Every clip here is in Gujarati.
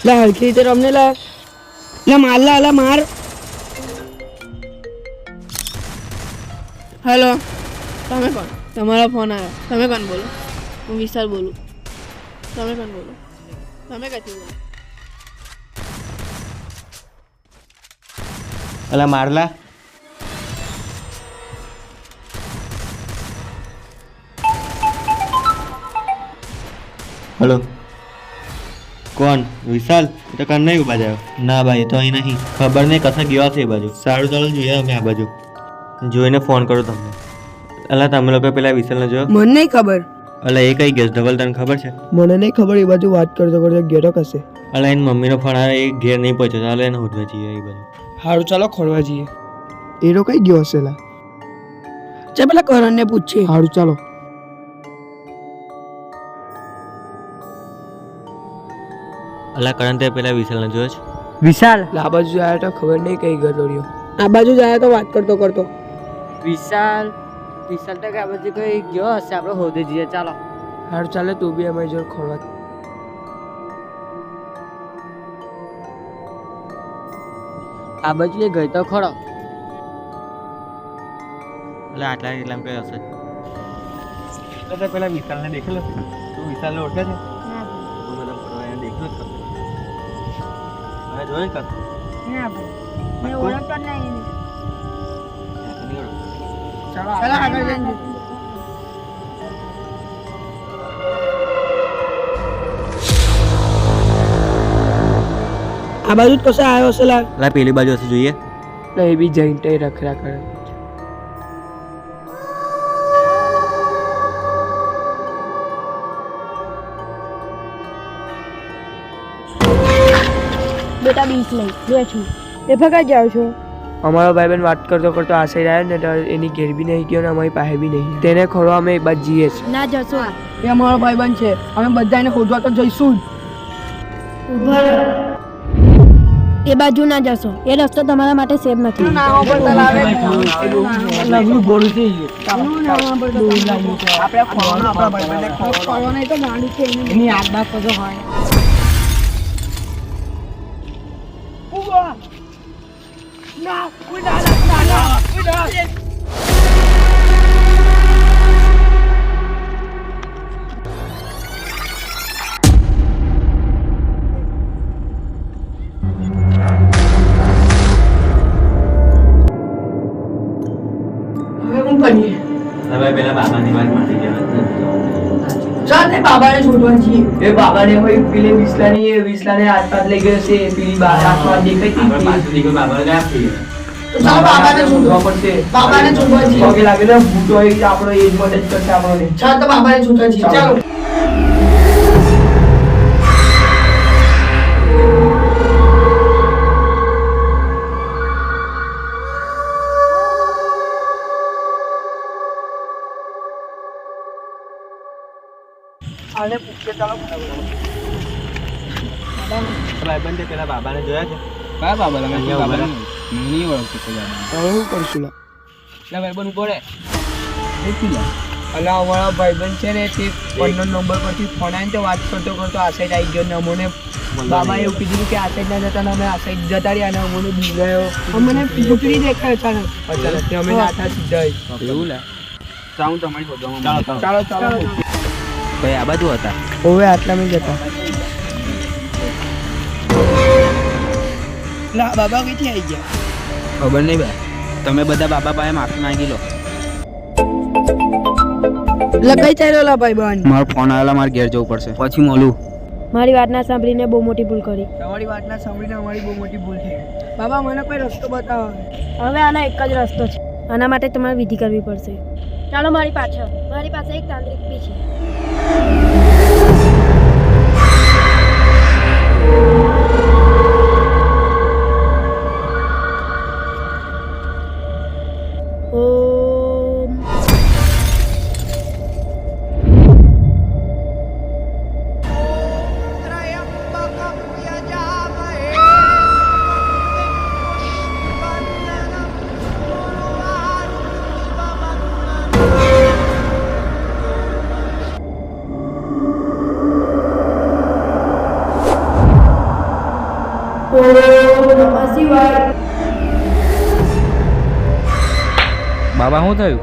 લા હરખી રીતે રમને લા માર લા માર. હેલો, તમે કોણ? તમારો ફોન આવ્યો. તમે કોણ બોલો? હું વિશાલ બોલું. તમે કોણ બોલો? તમે ક્યાંથી બોલો? અલા મારલા. હેલો, કોણ? વિશાલ? તો કર નહીં ઉભા જાવ. ના ભાઈ, તો અહીં નહીં. ખબર નહીં કશે ગયો છે એ બાજુ. સારું, ચાલો જોઈએ અમે આ બાજુ. જોઈને ફોન કરું તમને. અલા તમે લોકો પેલા વિશાલને જોયો? મને નહીં ખબર. અલા એ કઈ ગેસ ડબલ તને ખબર છે? મને નહીં ખબર. એ બાજુ વાત કરતો ગેટો કશે. અલા એની મમ્મીનો ફોન આવે, એ ઘેર નહીં પહોંચ્યો. ચાલો એને હોદવા જઈએ એ બાજુ. સારું, ચાલો ખોરવા જઈએ. એનો કઈ ગયો હશે લા? ચાલ પેલા કરણને પૂછીએ. સારું, ચાલો. અલા કરણ તે પેલા વિશાલને જોયો છે? વિશાલ આ બાજુ જાય તો ખબર નહીં કઈ ગરડોડ્યો. આ બાજુ જાય તો વાત કરતો વિશાલ તો કે આ બાજુ કઈ ગયો હશે. આપણે હોદે જઈએ. ચાલો. સારું, ચાલે તું બી અમારી જોડે ખોરવા. આ બાજુ એ ગઈ તો ખરો. એટલે આટલા એટલા કઈ હશે. એટલે પેલા વિશાલને દેખેલો? તું વિશાલને ઓળખે છે? હું બધા ફરવા દેખ્યો જ કરતો. હવે જોઈ કર. ના ભાઈ મેં ઓળખતો નહીં. ચાલો આગળ જઈએ. આ બાજુ કશે આવ્યો હશે લા? અલા પેલી બાજુ હશે, જોઈએ. એ બી જઈને રખડા કરે. બેટા 20 લઈ લે છું. એ ફગા જાવ છો? અમારો ભાઈબંધ વાત કરતો આ સાઈડ આવ્યો ને તો એની ઘેર બી નહીં ગયો ને અમારી પાસે બી નહીં. તેને ખોરવા અમે એક બાજુ જઈએ છીએ. ના જશો. એ અમારો ભાઈબંધ છે. અમે બધા એને ખોજવા તો જઈશું જ. એ બાજુ ના જશો. એ રસ્તો તમારા માટે સેફ નથી. એની આસપાસ બધો હોય. હવે પેલા બાબાની વાત માની જવા. ચાલ બાબાને શોધવા છીએ. એ બાબાને હોય પેલે વિસલાને આસપાસ લઈ ગયો છે. પેલી આસપાસ દેખાતી બાબાને ગાયબ થઈ ગયા. તો ચાલ બાબાને શોધવા પડશે. બાબાને શોધવા છીએ. પગે લાગે તો ભૂત હોય આપણો એ જ મદદ કરશે આપણને. ચાલ તો બાબાને શોધવા છીએ. ચાલો. આને પૂછે. ચાલો ભાઈબંધ પેલા બાબાને જોયા છે? કયા બાબા? અહીંયા ઉભા રહે. નહીં ઓળખતો કોઈ. હવે શું કરશું લા? એટલે ભાઈબંધ ઉભો રહે. અલા અમારા ભાઈબંધ છે ને તે 15 નંબર પરથી ફોન આવીને તો વાત કરતો આ સાઈડ આવી ગયો ને અમને બાબાએ એવું કીધું કે આ સાઈડ ના જતા ને અમે આ સાઈડ જતા રહ્યા અને અમને બીજાયો અમને ભૂતરી દેખાય અચાનક અમે નાથા સીધા એવું લે. ચાલો તમારી શોધવામાં. ચાલો ભાઈ આ બાજુ હતા. હવે આટલા મેં જતા. લા બાબા કઈથી આવી ગયા? ખબર નહીં ભાઈ. તમે બધા બાબા પાસે માફી માંગી લો. લગાઈ ચાલ્યો લા ભાઈ બન. મારો ફોન આવેલા, મારે ઘેર જવું પડશે. પછી મળું. મારી વાત ના સાંભળીને બહુ મોટી ભૂલ કરી. તમારી વાત ના સાંભળીને અમારી બહુ મોટી ભૂલ થઈ. બાબા મને કોઈ રસ્તો બતાવો. હવે આનો એક જ રસ્તો છે. આના માટે તમારે વિધિ કરવી પડશે. ચાલો મારી પાછળ. મારી પાસે એક તાંત્રિક બી છે. ઓમ બાબા શું થયું?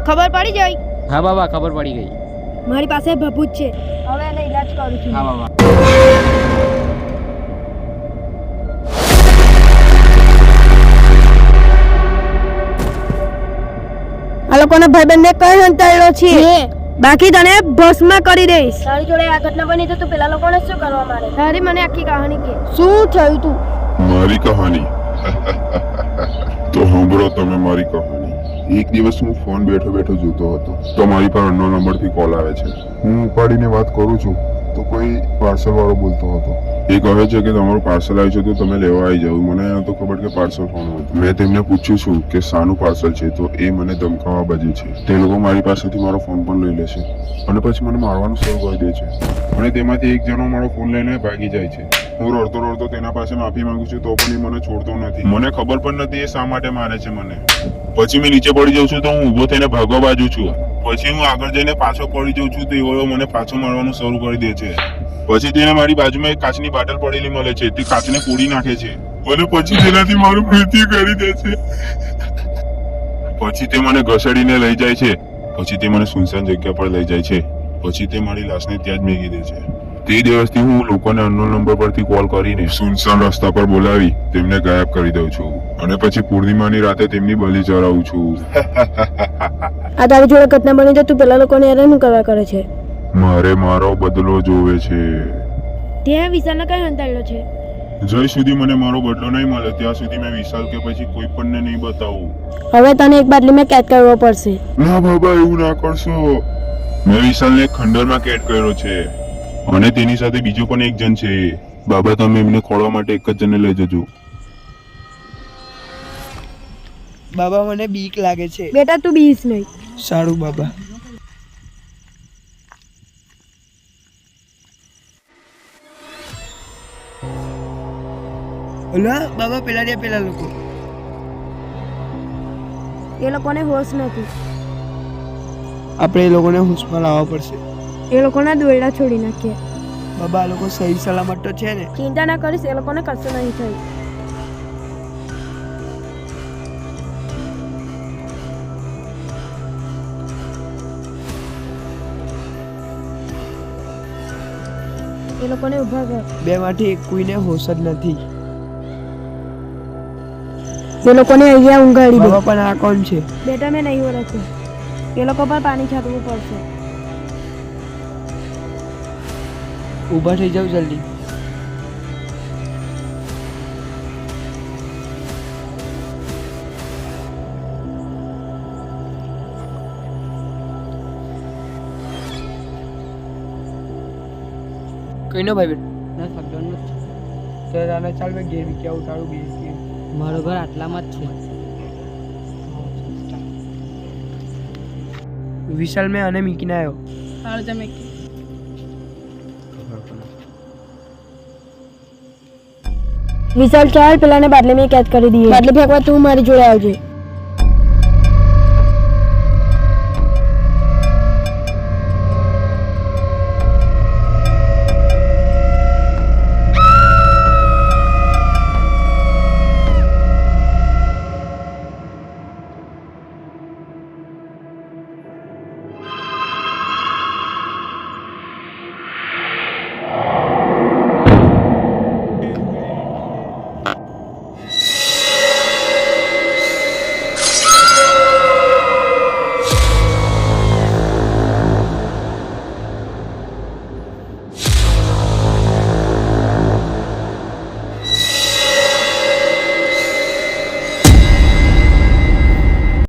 ખબર પડી જાય? હા બાબા, ખબર પડી ગઈ. મારી પાસે ભભૂત છે, હવે એને ઈલાજ કરું છું. હા બાબા. આ લોકોના ભાઈબંધને કઈ હંતાડ્યો છે? બાકી તને ભસ્મ કરી દઈશ. તારી જોડે આ ઘટના બની તો તું પેલા લોકોને શું કરવા માંગે? તારી મને આખી કહાની કે શું થયું તું? મારી કહાની તો સાંભળો તમે મારી કહાની. એક દિવસ હું ફોન બેઠો બેઠો જોતો હતો તો મારી પર અનનોન નંબરથી કોલ આવે છે. હું ઉપાડીને વાત કરું છું તો કોઈ પાર્સલ વાળો બોલતો હતો. એ કહે છે કે તમારું પાર્સલ આવ્યું છે તો તમે લેવા આવી જાઓ. મને તો ખબર કે પાર્સલ કોનું હતું. મેં તેમને પૂછ્યું છું કે શાનું પાર્સલ છે તો એ મને ધમકાવવા બાજુ છે. તે લોકો મારી પાસેથી મારો ફોન પણ લઈ લે છે અને પછી મને મારવાનું શરૂ કરી દે છે અને તેમાંથી એક જણો મારો ફોન લઈને ભાગી જાય છે. હું રડતો રડતો તેના પાસે માફી માંગુ છું તો પણ એ મને છોડતો નથી. મને ખબર પણ નથી એ શા માટે મારે છે મને. પછી મેં નીચે પડી જાઉં છું તો હું ઊભો થઈને ભાગવા બાજુ છું. પછી હું આગળ જઈને પાછો પડી જાઉં છું તો એવો મને પાછો મારવાનું શરૂ કરી દે છે. પછી તેને મારી બાજુમાં એક કાચની બાટલ પડેલી મળે છે તે કાચને ફોડી નાખે છે અને પછી તેનાથી મારું મૃત્યુ કરી દે છે. પછી તે મને ઘસડીને લઈ જાય છે. પછી તે મને સુનસાન જગ્યા પર લઈ જાય છે. પછી તે મારી લાશને ત્યાં જ મેકી દે છે. તે દિવસથી હું લોકોને અનનોન નંબર પરથી કોલ કરીને સુનસાન રસ્તા પર બોલાવી તેમને ગાયબ કરી દઉં છું અને પછી પૂર્ણિમાની રાતે તેમની બલિ ચડાવું છું. આ તારી જોડે ઘટના બની તો તું પેલા લોકોને હેરાન કરવા કરે છે? મારે મારો બદલો જોવે છે. ત્યાં વિશાલને કઈ હંતાડ્યો છે? જ્યાં સુધી મને મારો બદલો નહીં મળે ત્યાં સુધી મેં વિશાલ કે પછી કોઈ પણને નહીં બતાવું. હવે તને એક બાટલીમાં કેદ કરવો પડશે. ના બાબા, એવું ના કરશો. મેં વિશાલને એક ખંડરમાં કેદ કર્યો છે અને તેની સાથે બીજો પણ એક જણ છે. બાબા, તમે એમને ખોળવા માટે એક જ જણને લઈ જજો. બાબા મને બીક લાગે છે. બેટા તું બીસ નહીં. સારું બાબા. ઓલા બાબા પેલા રહ્યા પેલા લોકો. એ લોકોને હોશ નથી. આપણે એ લોકોને હોશમાં લાવવા પડશે. એ લોકોના દોરડા છોડી નાખીએ. બાબા આ લોકો સહી સલામત તો છે ને? ચિંતા ના કરીશ, એ લોકોને કશું નહીં થયું. એ લોકોને ઊભા કર. બે માંથી એક કોઈને હોશ જ નથી. એ લોકોને અહીંયા ઊંઘાડી દે. બાબા પણ આ કોણ છે? બેટા મેં નહીં ઓળખ્યું. એ લોકો પર પાણી છાંટવું પડશે. ઊભા થઈ જાવ જલ્દી. કઈનો ભાઈ બેન? ના સગડો નથી. તો તારે ચાલ મેં ઘેર વિક્યા ઉતારું ઘેર. મારું ઘર આટલામાં જ છે. વિશાલ મેં આને મીકીને આવ્યો. હાલ તમે વિશાલ ચાલ પેલાને બાટલી મેં કેદ કરી દઈએ. બાટલી ફેંકવા તું મારી જોડે આવજે.